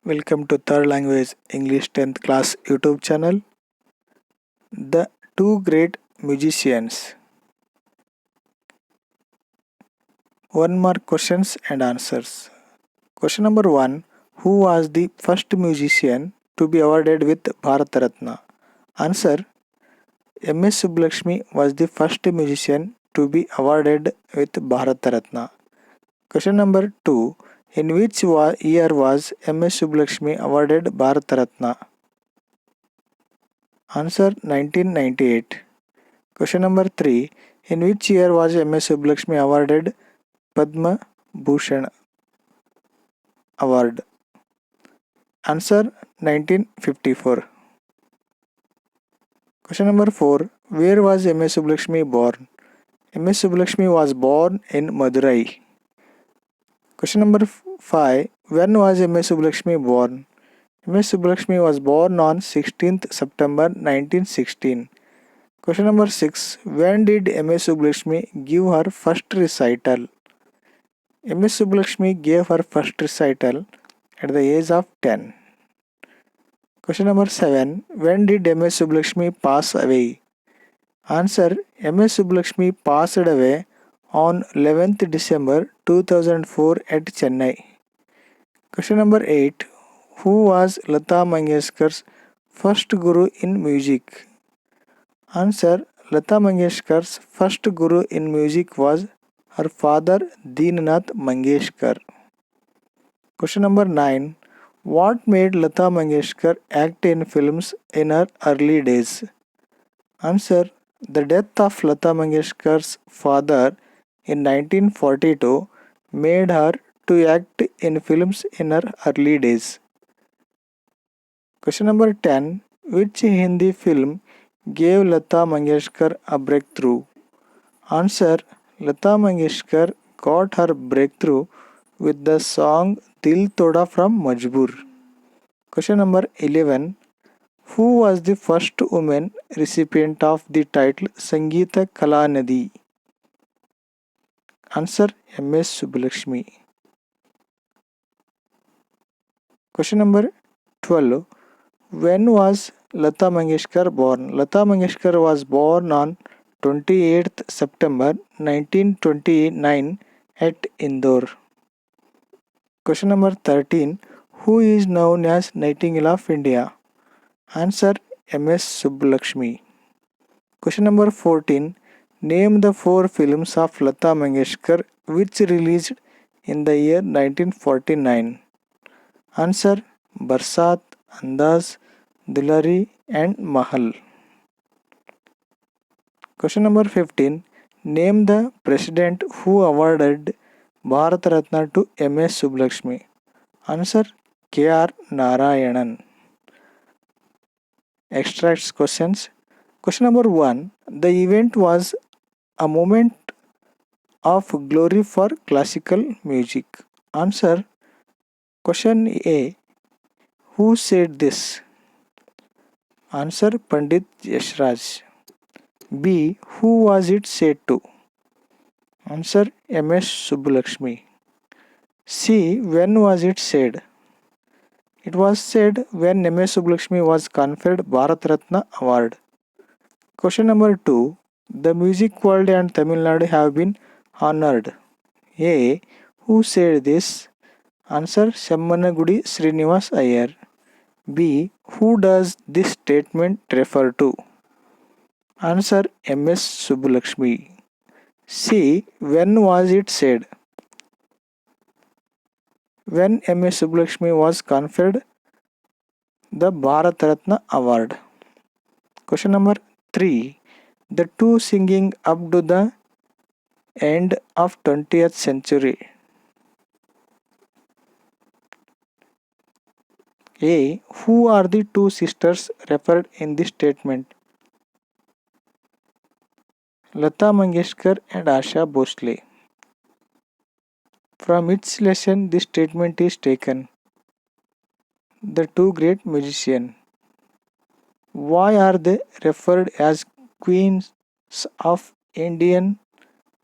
Welcome to Third Language English 10th class YouTube channel. The two great musicians. One mark questions and answers. Question number 1. Who was the first musician to be awarded with Bharat Ratna? Answer. M.S. Subbulakshmi was the first musician to be awarded with Bharat Ratna. Question number 2. In which year was M.S. Subbulakshmi awarded Bharat Ratna? Answer 1998. Question number 3. In which year was M.S. Subbulakshmi awarded Padma Bhushan Award? Answer 1954. Question number 4. Where was M.S. Subbulakshmi born? M.S. Subbulakshmi was born in Madurai. Question number 5. When was M.S. Subbulakshmi born? M.S. Subbulakshmi was born on 16th September 1916. Question number 6. When did M.S. Subbulakshmi give her first recital? M.S. Subbulakshmi gave her first recital at the age of 10. Question number 7. When did M.S. Subbulakshmi pass away? Answer. M.S. Subbulakshmi passed away on 11th December 2004 at Chennai. Question number 8. Who was Lata Mangeshkar's first guru in music? Answer. Lata Mangeshkar's first guru in music was her father Deennath Mangeshkar. Question number 9. What made Lata Mangeshkar act in films in her early days? Answer. The death of Lata Mangeshkar's father in 1942 made her to act in films in her early days. Question number 10. Which Hindi film gave Lata Mangeshkar a breakthrough? Answer. Lata Mangeshkar got her breakthrough with the song Dil Toda from Majboor. Question number 11. Who was the first woman recipient of the title Sangeeta Kalanidhi? Answer. M.S. Subbulakshmi. Question number 12. When was Lata Mangeshkar born? Lata Mangeshkar was born on 28th September 1929 at Indore. Question number 13. Who is known as Nightingale of India? Answer. M.S. Subbulakshmi. Question number 14. Name the 4 films of Lata Mangeshkar which released in the year 1949. Answer. Barsat, Andaz, Dulari and Mahal. Question number 15. Name the president who awarded Bharat Ratna to M.S. Subbulakshmi. Answer. K.R. Narayanan. Extracts questions. Question number 1. The event was a moment of glory for classical music. Answer. Question A. Who said this? Answer. Pandit Yashraj. B. Who was it said to? Answer. M.S. Subbulakshmi. C. When was it said? It was said when M.S. Subbulakshmi was conferred Bharat Ratna Award. Question number 2. The music world and Tamil Nadu have been honored. A. Who said this? Answer. Shammanagudi Srinivas Iyer. B. Who does this statement refer to? Answer. M.S. Subbulakshmi. C. When was it said? When M.S. Subbulakshmi was conferred the Bharat Ratna Award. Question number 3. The two singing up to the end of 20th century. A. Who are the two sisters referred in this statement? Lata Mangeshkar and Asha Bhosle. From its lesson this statement is taken. The two great musicians. Why are they referred as queens of Indian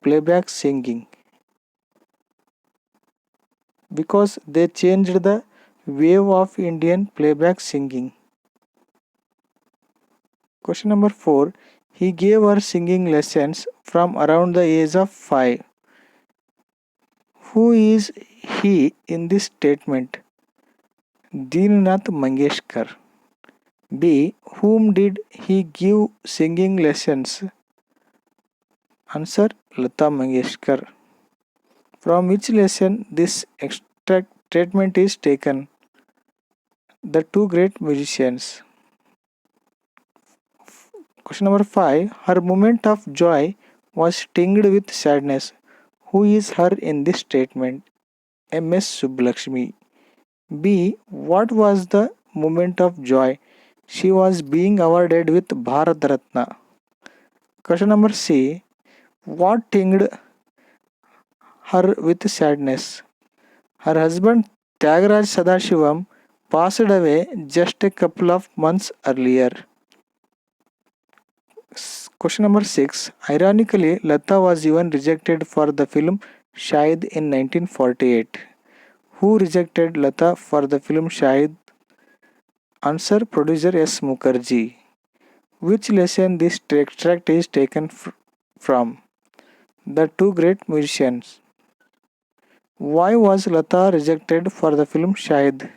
playback singing? Because they changed the wave of Indian playback singing? Question number 4. He gave her singing lessons from around the age of 5. Who is he in this statement? Dinanath Mangeshkar. B. Whom did he give singing lessons? Answer: Lata Mangeshkar. From which lesson this extract statement is taken? The two great musicians. Question number 5. Her moment of joy was tinged with sadness. Who is her in this statement? M.S. Subbulakshmi. B. What was the moment of joy? She was being awarded with Bharat Ratna. Question number C. What tinged her with sadness? Her husband Tyagaraja Sadashivam passed away just a couple of months earlier. Question number 6. Ironically, Lata was even rejected for the film Shahid in 1948. Who rejected Lata for the film Shahid? Answer: Producer S. Mukherjee. Which lesson this extract is taken from? The two great musicians. Why was Lata rejected for the film Shahid?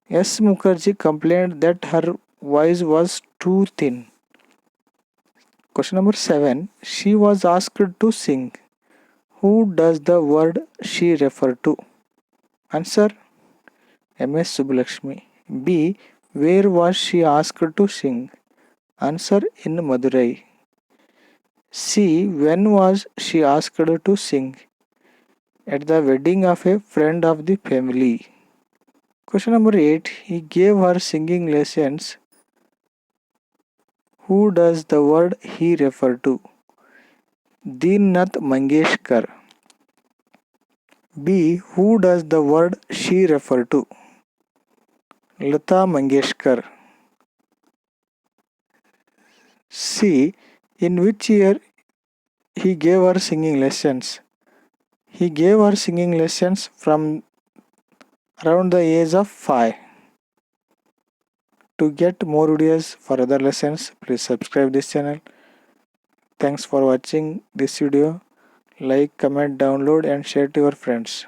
S. Mukherjee complained that her voice was too thin. Question number 7. She was asked to sing. Who does the word she refer to? Answer: M.S. Subbulakshmi. B. Where was she asked to sing? Answer: in Madurai. C. When was she asked to sing? At the wedding of a friend of the family. Question number 8. He gave her singing lessons. Who does the word he refer to? Dinanath Mangeshkar. B. Who does the word she refer to? Lata Mangeshkar. C. In which year he gave her singing lessons? He gave her singing lessons from around the age of 5. To get more videos for other lessons, please subscribe this channel. Thanks for watching this video. Like, comment, download and share to your friends.